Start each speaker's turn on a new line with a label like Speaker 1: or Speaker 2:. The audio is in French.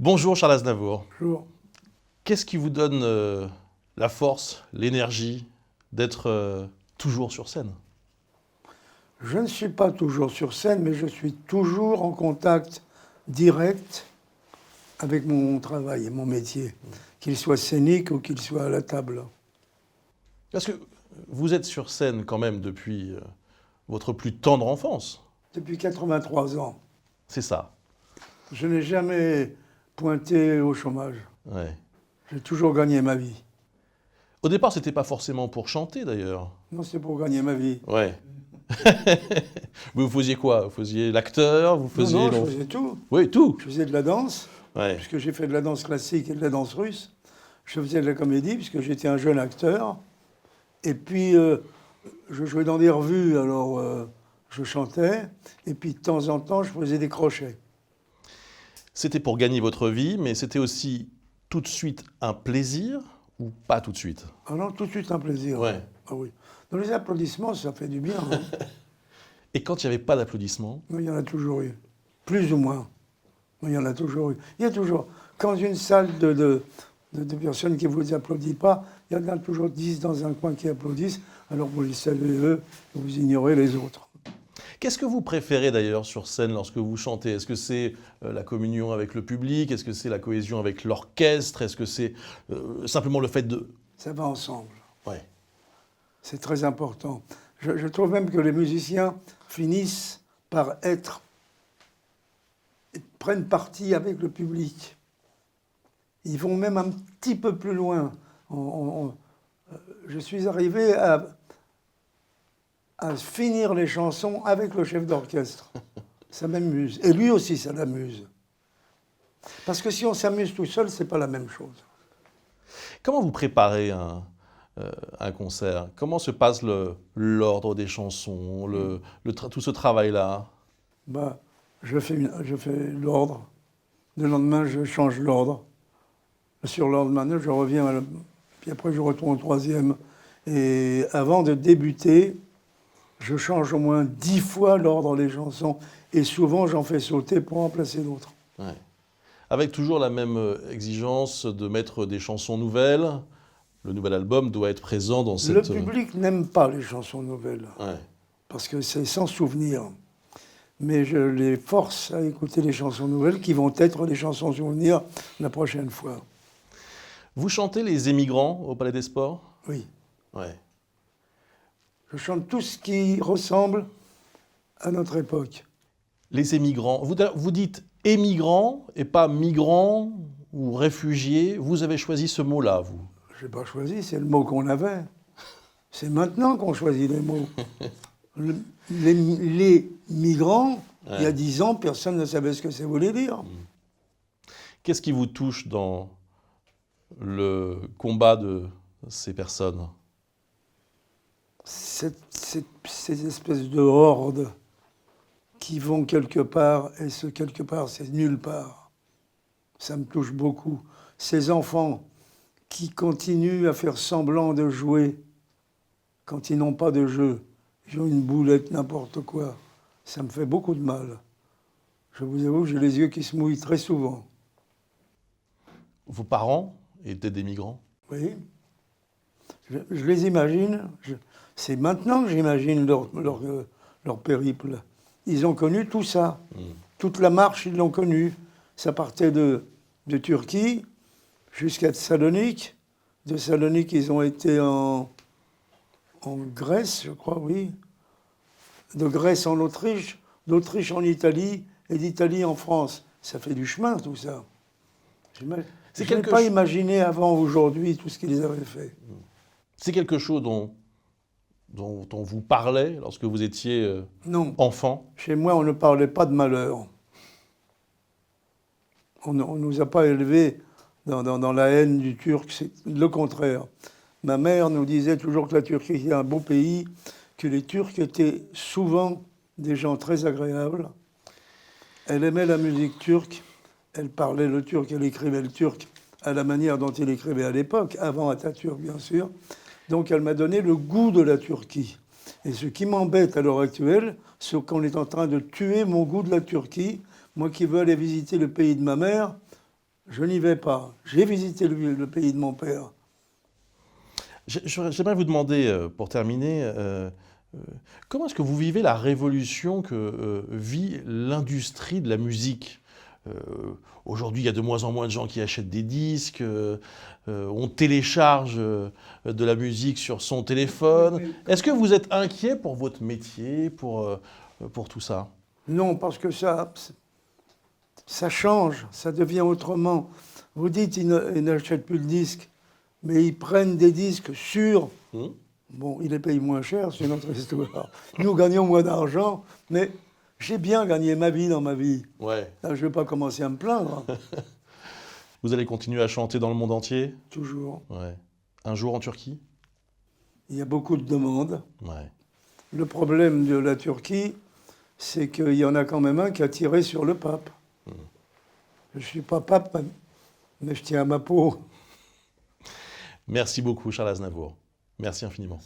Speaker 1: Bonjour Charles Aznavour.
Speaker 2: Bonjour.
Speaker 1: Qu'est-ce qui vous donne la force, l'énergie d'être toujours sur scène?
Speaker 2: Je ne suis pas toujours sur scène, mais je suis toujours en contact direct avec mon travail et mon métier, qu'il soit scénique ou qu'il soit à la table.
Speaker 1: Parce que vous êtes sur scène quand même depuis votre plus tendre enfance.
Speaker 2: Depuis 83 ans,
Speaker 1: C'est ça.
Speaker 2: je n'ai jamais pointé au chômage.
Speaker 1: Ouais.
Speaker 2: J'ai toujours gagné ma vie.
Speaker 1: Au départ, c'était pas forcément pour chanter d'ailleurs.
Speaker 2: Non, c'est pour gagner ma vie.
Speaker 1: Ouais. Vous faisiez quoi? Vous faisiez l'acteur? Vous faisiez
Speaker 2: Non, je faisais tout.
Speaker 1: Oui, tout.
Speaker 2: Je faisais de la danse,
Speaker 1: Ouais.
Speaker 2: puisque j'ai fait de la danse classique et de la danse russe. Je faisais de la comédie, puisque j'étais un jeune acteur. Et puis, je jouais dans des revues, alors je chantais. Et puis, de temps en temps, je faisais des crochets.
Speaker 1: C'était pour gagner votre vie, mais c'était aussi tout de suite un plaisir ou pas tout de suite?
Speaker 2: Ah non, tout de suite un plaisir.
Speaker 1: Ouais.
Speaker 2: Ah oui. Dans les applaudissements, ça fait du bien. Hein.
Speaker 1: Et quand il n'y avait pas d'applaudissements?
Speaker 2: Mais il y en a toujours eu. Plus ou moins. Mais il y en a toujours eu. Il y a toujours. Quand une salle de personnes qui ne vous applaudissent pas, il y en a toujours 10 dans un coin qui applaudissent. Alors vous les saluez eux, et vous ignorez les autres.
Speaker 1: Qu'est-ce que vous préférez d'ailleurs sur scène lorsque vous chantez? Est-ce que c'est la communion avec le public? Est-ce que c'est la cohésion avec l'orchestre? Est-ce que c'est simplement le fait de...
Speaker 2: Ça va ensemble.
Speaker 1: Ouais.
Speaker 2: C'est très important. Je trouve même que les musiciens finissent par prennent parti avec le public. Ils vont même un petit peu plus loin. Je suis arrivé à finir les chansons avec le chef d'orchestre. Ça m'amuse. Et lui aussi, ça l'amuse. Parce que si on s'amuse tout seul, c'est pas la même chose.
Speaker 1: Comment vous préparez un concert? Comment se passe l'ordre des chansons, tout ce travail-là?
Speaker 2: Bah, je fais l'ordre. Le lendemain, je change l'ordre. Sur l'ordre, maintenant, je reviens, puis après, je retourne au troisième. Et avant de débuter, je change au moins 10 fois l'ordre des chansons. Et souvent, j'en fais sauter pour remplacer d'autres.
Speaker 1: Ouais. Avec toujours la même exigence de mettre des chansons nouvelles. Le nouvel album doit être présent dans cette...
Speaker 2: Le public n'aime pas les chansons nouvelles,
Speaker 1: Ouais.
Speaker 2: parce que c'est sans souvenir. Mais je les force à écouter les chansons nouvelles qui vont être des chansons souvenirs la prochaine fois.
Speaker 1: Vous chantez Les Émigrants au Palais des Sports?
Speaker 2: Oui.
Speaker 1: Ouais.
Speaker 2: Je chante tout ce qui ressemble à notre époque.
Speaker 1: Les émigrants. Vous dites émigrants et pas migrants ou réfugiés. Vous avez choisi ce mot-là, vous.
Speaker 2: Je n'ai pas choisi, c'est le mot qu'on avait. C'est maintenant qu'on choisit les mots. Les migrants,
Speaker 1: Ouais.
Speaker 2: il y a 10 ans, personne ne savait ce que ça voulait dire.
Speaker 1: Qu'est-ce qui vous touche dans le combat de ces personnes?
Speaker 2: Ces espèces de hordes qui vont quelque part, et ce quelque part, c'est nulle part. Ça me touche beaucoup. Ces enfants qui continuent à faire semblant de jouer quand ils n'ont pas de jeu. Ils ont une boulette, n'importe quoi. Ça me fait beaucoup de mal. Je vous avoue que j'ai les yeux qui se mouillent très souvent.
Speaker 1: Vos parents étaient des migrants?
Speaker 2: Oui. Je les imagine. C'est maintenant que j'imagine leur périple. Ils ont connu tout ça. Toute la marche, ils l'ont connue. Ça partait de Turquie jusqu'à Thessalonique. De Thessalonique, ils ont été en Grèce, je crois, oui. De Grèce en Autriche, d'Autriche en Italie et d'Italie en France. Ça fait du chemin, tout ça. Je n'ai pas imaginé avant aujourd'hui tout ce qu'ils avaient fait.
Speaker 1: C'est quelque chose dont on vous parlait lorsque vous étiez
Speaker 2: Non.
Speaker 1: enfant?
Speaker 2: Chez moi, on ne parlait pas de malheur. On ne nous a pas élevés dans la haine du Turc, c'est le contraire. Ma mère nous disait toujours que la Turquie était un beau pays, que les Turcs étaient souvent des gens très agréables. Elle aimait la musique turque, elle parlait le turc, elle écrivait le turc à la manière dont il écrivait à l'époque, avant Atatürk bien sûr. Donc elle m'a donné le goût de la Turquie. Et ce qui m'embête à l'heure actuelle, c'est qu'on est en train de tuer mon goût de la Turquie. Moi qui veux aller visiter le pays de ma mère, je n'y vais pas. J'ai visité le pays de mon père.
Speaker 1: J'aimerais vous demander, pour terminer, comment est-ce que vous vivez la révolution que vit l'industrie de la musique? Aujourd'hui, il y a de moins en moins de gens qui achètent des disques, on télécharge de la musique sur son téléphone. Est-ce que vous êtes inquiet pour votre métier, pour tout ça?
Speaker 2: Non, parce que ça change, ça devient autrement. Vous dites ils n'achètent plus le disque, mais ils prennent des disques sûrs. Bon, ils les payent moins cher, c'est notre histoire. Nous gagnons moins d'argent, mais j'ai bien gagné ma vie dans ma vie.
Speaker 1: Ouais.
Speaker 2: Là, je ne vais pas commencer à me plaindre.
Speaker 1: Vous allez continuer à chanter dans le monde entier?
Speaker 2: Toujours.
Speaker 1: Ouais. Un jour en Turquie?
Speaker 2: Il y a beaucoup de demandes.
Speaker 1: Ouais.
Speaker 2: Le problème de la Turquie, c'est qu'il y en a quand même un qui a tiré sur le pape. Je ne suis pas pape, mais je tiens à ma peau.
Speaker 1: Merci beaucoup, Charles Aznavour. Merci infiniment.